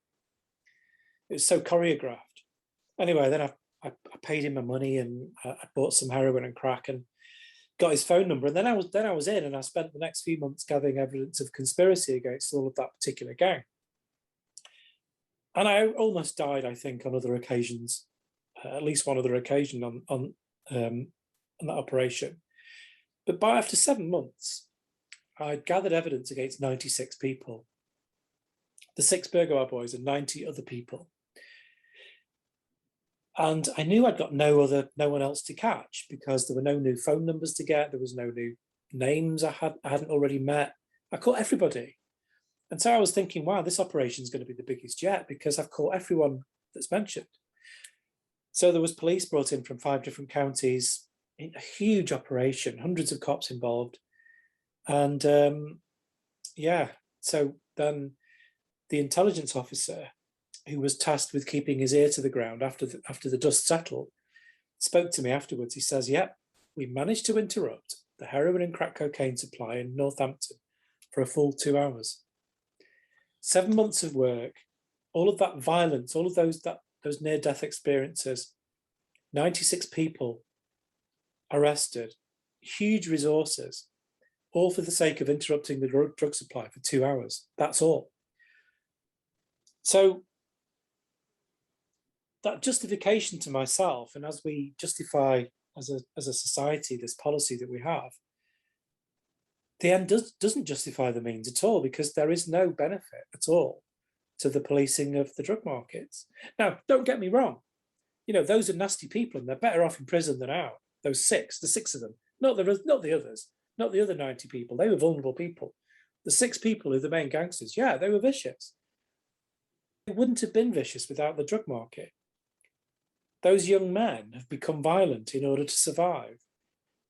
It was so choreographed. Anyway, then I paid him my money, and I bought some heroin and crack and got his phone number. And then I was in, and I spent the next few months gathering evidence of conspiracy against all of that particular gang. And I almost died, I think, on other occasions, at least one other occasion on that operation. But after 7 months, I'd gathered evidence against 96 people, the 6 Burger Bar Boys and 90 other people. And I knew I'd got no one else to catch, because there were no new phone numbers to get. There was no new names I hadn't already met. I caught everybody. And so I was thinking, wow, this operation is going to be the biggest yet, because I've caught everyone that's mentioned. So there was police brought in from 5 different counties, in a huge operation, hundreds of cops involved. And so then the intelligence officer, who was tasked with keeping his ear to the ground after the dust settled, spoke to me afterwards. He says, "Yep, we managed to interrupt the heroin and crack cocaine supply in Northampton for a full 2 hours. 7 months of work, all of that violence, all of those near-death experiences, 96 people arrested, huge resources, all for the sake of interrupting the drug supply for 2 hours. That's all." So that justification to myself, and as we justify as a society this policy that we have, the end doesn't justify the means at all, because there is no benefit at all to the policing of the drug markets. Now, don't get me wrong, you know, those are nasty people and they're better off in prison than out. Those 6, the 6 of them, not the others, not the other 90 people. They were vulnerable people. The 6 people who are the main gangsters, yeah, they were vicious. They wouldn't have been vicious without the drug market. Those young men have become violent in order to survive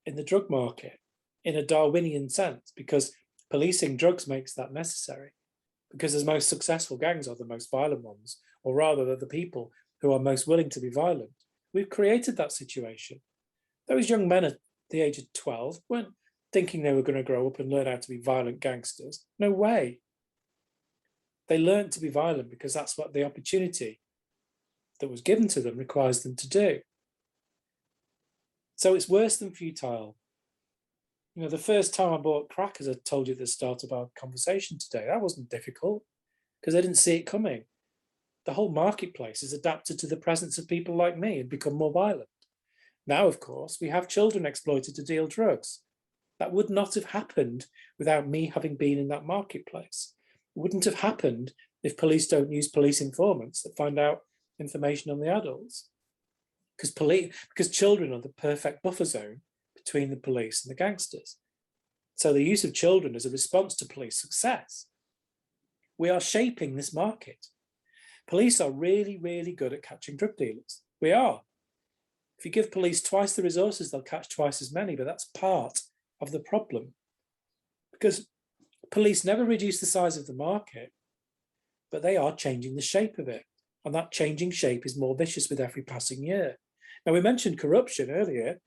in the drug market, in a Darwinian sense, because policing drugs makes that necessary, because the most successful gangs are the most violent ones, or rather they're the people who are most willing to be violent. We've created that situation. Those young men at the age of 12 weren't thinking they were going to grow up and learn how to be violent gangsters. No way. They learned to be violent because that's what the opportunity that was given to them requires them to do. So it's worse than futile. You know, the first time I bought crack, as I told you at the start of our conversation today, that wasn't difficult, because I didn't see it coming. The whole marketplace is adapted to the presence of people like me and become more violent. Now, of course, we have children exploited to deal drugs. That would not have happened without me having been in that marketplace. It wouldn't have happened if police don't use police informants that find out information on the adults. Because children are the perfect buffer zone between the police and the gangsters. So the use of children as a response to police success. We are shaping this market. Police are really, really good at catching drug dealers. We are. If you give police twice the resources, they'll catch twice as many, but that's part of the problem, because police never reduce the size of the market, but they are changing the shape of it. And that changing shape is more vicious with every passing year. Now, we mentioned corruption earlier.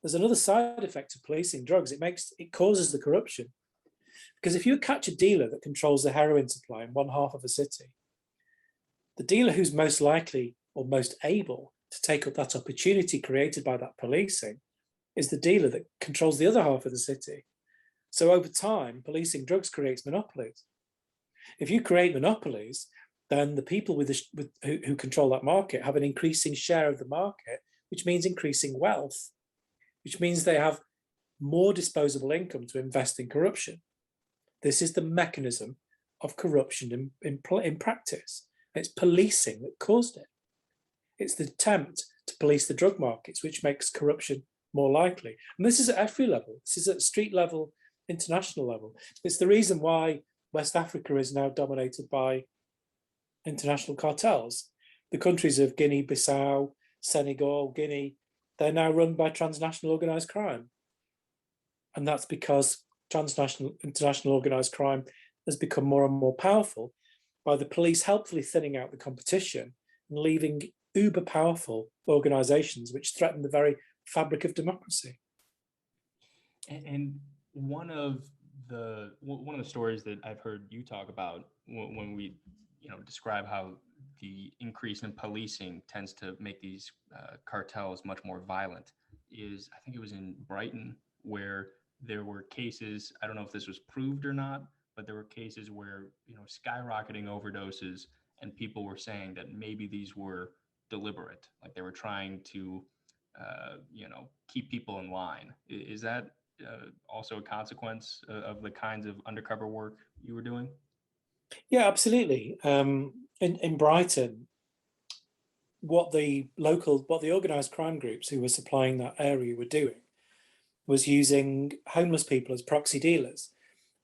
There's another side effect of policing drugs. It causes the corruption. Because if you catch a dealer that controls the heroin supply in one half of a city, the dealer who's most likely or most able to take up that opportunity created by that policing is the dealer that controls the other half of the city. So over time, policing drugs creates monopolies. If you create monopolies, then the people who control that market have an increasing share of the market, which means increasing wealth, which means they have more disposable income to invest in corruption. This is the mechanism of corruption in practice. It's policing that caused it. It's the attempt to police the drug markets, which makes corruption more likely. And this is at every level. This is at street level, international level. It's the reason why West Africa is now dominated by international cartels. The countries of Guinea, Bissau, Senegal, Guinea, they're now run by transnational organized crime. And that's because international organized crime has become more and more powerful by the police helpfully thinning out the competition and leaving uber powerful organizations which threaten the very fabric of democracy. And one of the stories that I've heard you talk about when we describe how the increase in policing tends to make these cartels much more violent is, I think it was in Brighton, where there were cases, I don't know if this was proved or not, but there were cases where skyrocketing overdoses, and people were saying that maybe these were deliberate, like they were trying to keep people in line. Is that also a consequence of the kinds of undercover work you were doing? Yeah, absolutely. In Brighton, what the organized crime groups who were supplying that area were doing was using homeless people as proxy dealers,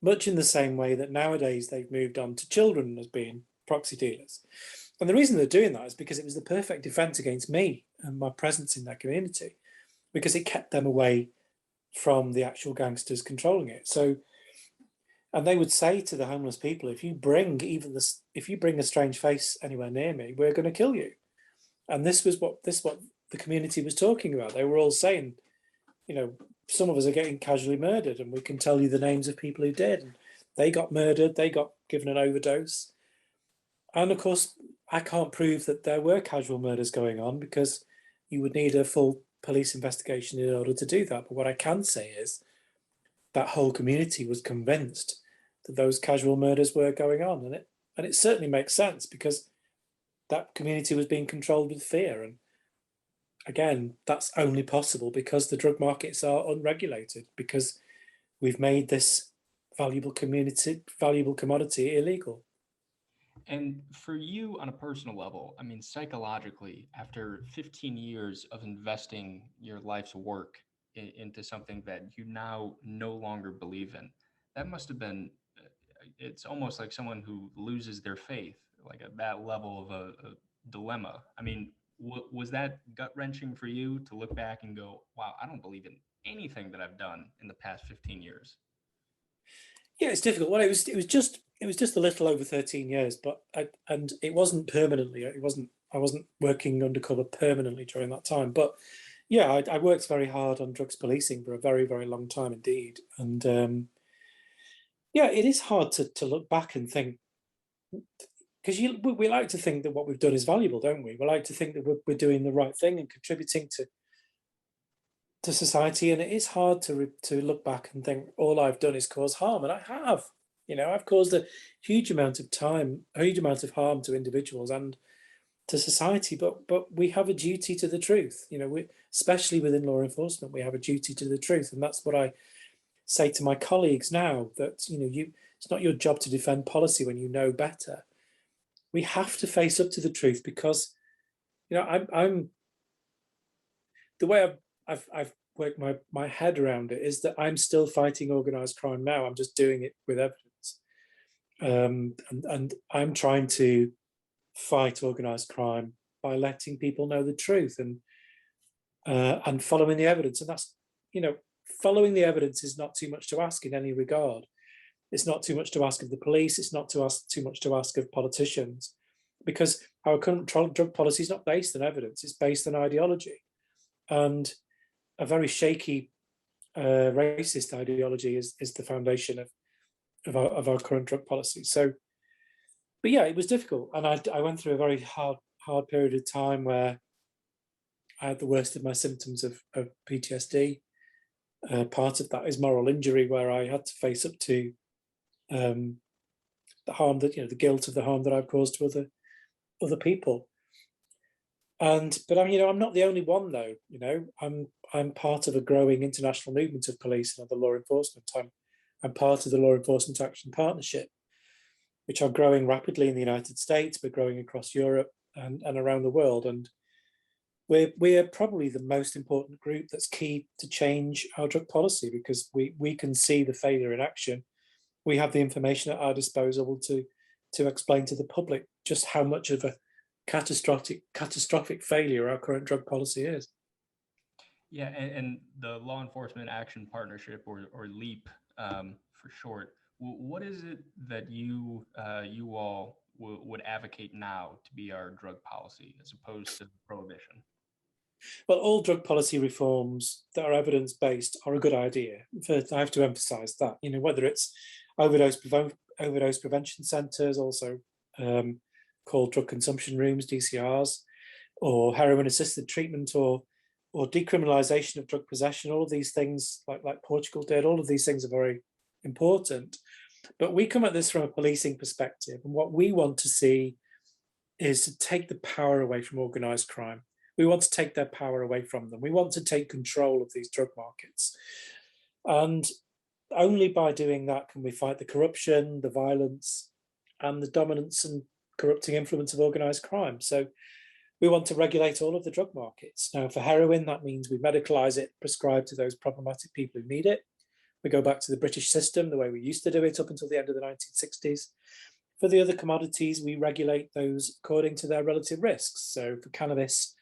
much in the same way that nowadays they've moved on to children as being proxy dealers. And the reason they're doing that is because it was the perfect defense against me and my presence in that community, because it kept them away from the actual gangsters controlling it. So, and they would say to the homeless people, if you bring a strange face anywhere near me, we're going to kill you. And this was what the community was talking about. They were all saying, some of us are getting casually murdered, and we can tell you the names of people who did. And they got murdered, they got given an overdose. And of course, I can't prove that there were casual murders going on, because you would need a full police investigation in order to do that. But what I can say is that whole community was convinced that those casual murders were going on. And it certainly makes sense, because that community was being controlled with fear. And again, that's only possible because the drug markets are unregulated, because we've made this valuable commodity illegal. And for you on a personal level, I mean, psychologically, after 15 years of investing your life's work into something that you now no longer believe in, that must have been, it's almost like someone who loses their faith, like at that level of a dilemma. I mean, was that gut wrenching for you to look back and go, wow, I don't believe in anything that I've done in the past 15 years? Yeah, it's difficult. Well, it was just a little over 13 years, but and it wasn't permanently. I wasn't working undercover permanently during that time. But yeah, I worked very hard on drugs policing for a very, very long time indeed. And yeah, it is hard to look back and think, because we like to think that what we've done is valuable, don't we? We like to think that we're doing the right thing and contributing to society, and it is hard to look back and think all I've done is cause harm, and I have. I've caused a huge amount of harm to individuals and to society. But we have a duty to the truth. Especially within law enforcement, we have a duty to the truth, and that's what I say to my colleagues now. That it's not your job to defend policy when you know better. We have to face up to the truth, because I'm the way I've worked my head around it is that I'm still fighting organized crime now. I'm just doing it with evidence, and I'm trying to fight organized crime by letting people know the truth and following the evidence. And that's following the evidence is not too much to ask in any regard. It's not too much to ask of the police. It's not too much to ask of politicians, because our current drug policy is not based on evidence. It's based on ideology, and a very shaky racist ideology is the foundation of our current drug policy. So, but yeah, it was difficult, and I went through a very hard period of time where I had the worst of my symptoms of PTSD. Part of that is moral injury, where I had to face up to the harm that, the guilt of the harm that I've caused to other people. But I'm not the only one, though. I'm part of a growing international movement of police and other law enforcement. I'm part of the Law Enforcement Action Partnership, which are growing rapidly in the United States, but growing across Europe and around the world. And we're probably the most important group that's key to change our drug policy, because we can see the failure in action. We have the information at our disposal to explain to the public just how much of a catastrophic failure our current drug policy is. Yeah, and the Law Enforcement Action Partnership, or LEAP for short, what is it that you all would advocate now to be our drug policy as opposed to prohibition? Well, all drug policy reforms that are evidence-based are a good idea. First, I have to emphasize that, whether it's overdose prevention centers, also called drug consumption rooms, DCRs, or heroin-assisted treatment, or decriminalization of drug possession, all of these things, like Portugal did, all of these things are very important. But we come at this from a policing perspective, and what we want to see is to take the power away from organized crime. We want to take their power away from them. We want to take control of these drug markets. And only by doing that can we fight the corruption, the violence, and the dominance and corrupting influence of organized crime. So we want to regulate all of the drug markets. Now, for heroin, that means we medicalize it, prescribe to those problematic people who need it. We go back to the British system, the way we used to do it up until the end of the 1960s. For the other commodities, we regulate those according to their relative risks. So for cannabis,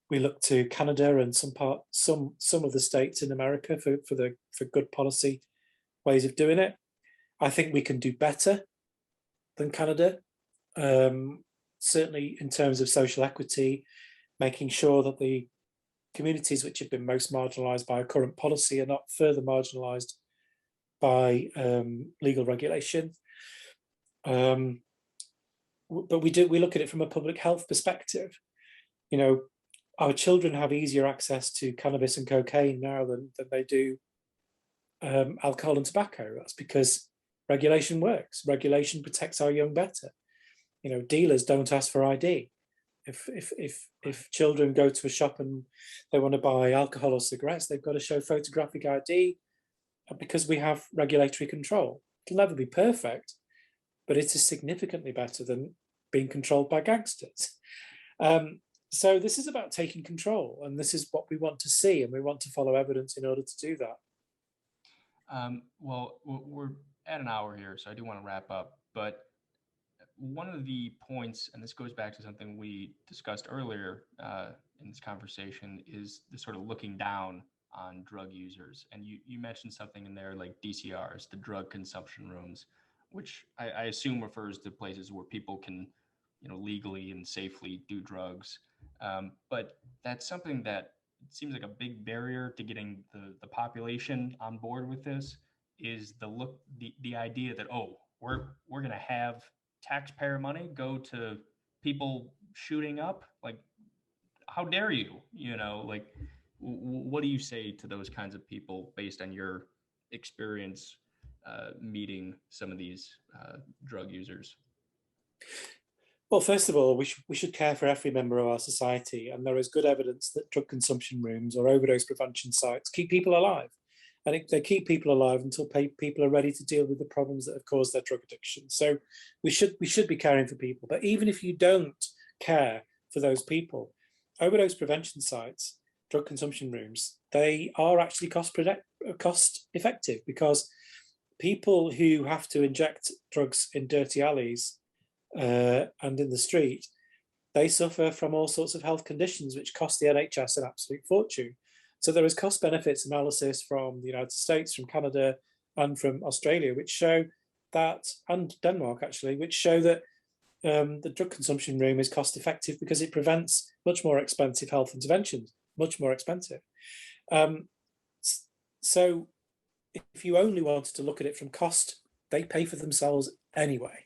we look to Canada and some of the states in America for good policy ways of doing it. I think we can do better than Canada, certainly in terms of social equity, making sure that the communities which have been most marginalised by our current policy are not further marginalised by legal regulation. But we look at it from a public health perspective. Our children have easier access to cannabis and cocaine now than they do alcohol and tobacco. That's because regulation works. Regulation protects our young better. Dealers don't ask for ID. If children go to a shop and they want to buy alcohol or cigarettes, they've got to show photographic ID, because we have regulatory control. It'll never be perfect, but it is significantly better than being controlled by gangsters. So this is about taking control, and this is what we want to see, and we want to follow evidence in order to do that. Well, we're at an hour here, so I do want to wrap up. But one of the points, and this goes back to something we discussed earlier in this conversation, is the sort of looking down on drug users. And you mentioned something in there like DCRs, the drug consumption rooms, which I assume refers to places where people can, legally and safely do drugs. But that's something that seems like a big barrier to getting the population on board with this, is the idea that, we're going to have taxpayer money go to people shooting up. Like, how dare you? What do you say to those kinds of people based on your experience meeting some of these drug users? Well, first of all, we should care for every member of our society, and there is good evidence that drug consumption rooms or overdose prevention sites keep people alive. And they keep people alive until people are ready to deal with the problems that have caused their drug addiction. So we should be caring for people. But even if you don't care for those people, overdose prevention sites, drug consumption rooms, they are actually cost effective, because people who have to inject drugs in dirty alleys and in the street, they suffer from all sorts of health conditions which cost the NHS an absolute fortune. So there is cost benefits analysis from the United States, from Canada, and from Australia, which show that, and Denmark actually, which show that the drug consumption room is cost effective because it prevents much more expensive health interventions, much more expensive. So if you only wanted to look at it from cost, they pay for themselves anyway.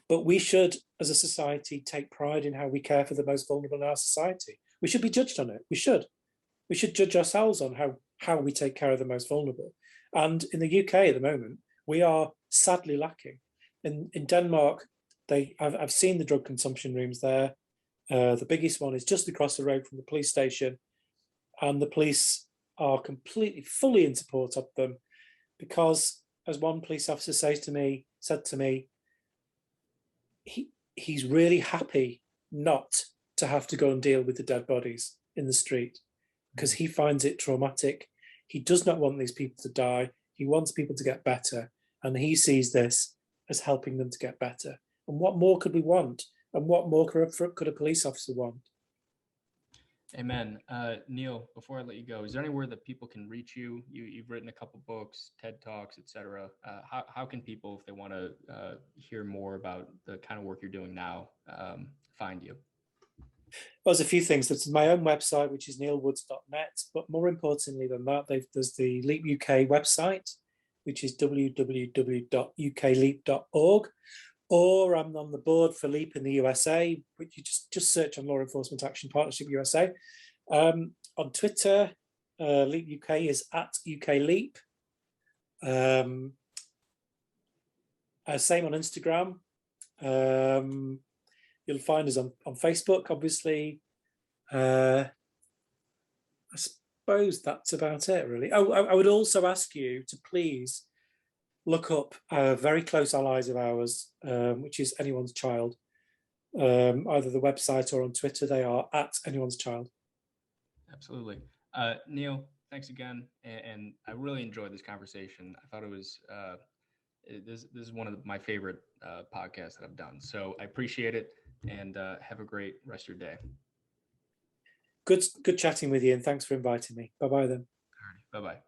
But we should, as a society, take pride in how we care for the most vulnerable in our society. We should be judged on it. We should judge ourselves on how we take care of the most vulnerable. And in the UK at the moment, we are sadly lacking. In Denmark, I've seen the drug consumption rooms there. The biggest one is just across the road from the police station, and the police are completely, fully in support of them, because, as one police officer said to me, he's really happy not to have to go and deal with the dead bodies in the street, because he finds it traumatic. He does not want these people to die. He wants people to get better, and he sees this as helping them to get better. And what more could we want? And what more could a police officer want? Amen. Neil, before I let you go, is there anywhere that people can reach you? You've written a couple books, TED Talks, etc. How can people, if they want to hear more about the kind of work you're doing now, find you? Well, there's a few things. There's my own website, which is neilwoods.net. But more importantly than that, there's the Leap UK website, which is www.ukleap.org. Or I'm on the board for Leap in the USA, which you just search on Law Enforcement Action Partnership USA. On Twitter, Leap UK is at UKLeap. Same on Instagram. You'll find us on Facebook, obviously. I suppose that's about it, really. Oh, I would also ask you to please look up very close allies of ours, which is Anyone's Child. Either the website or on Twitter, they are at Anyone's Child. Absolutely. Neil, thanks again. And I really enjoyed this conversation. I thought it was, this is one of my favorite podcasts that I've done. So I appreciate it, and have a great rest of your day. Good chatting with you, and thanks for inviting me. Bye-bye then. All right. Bye-bye.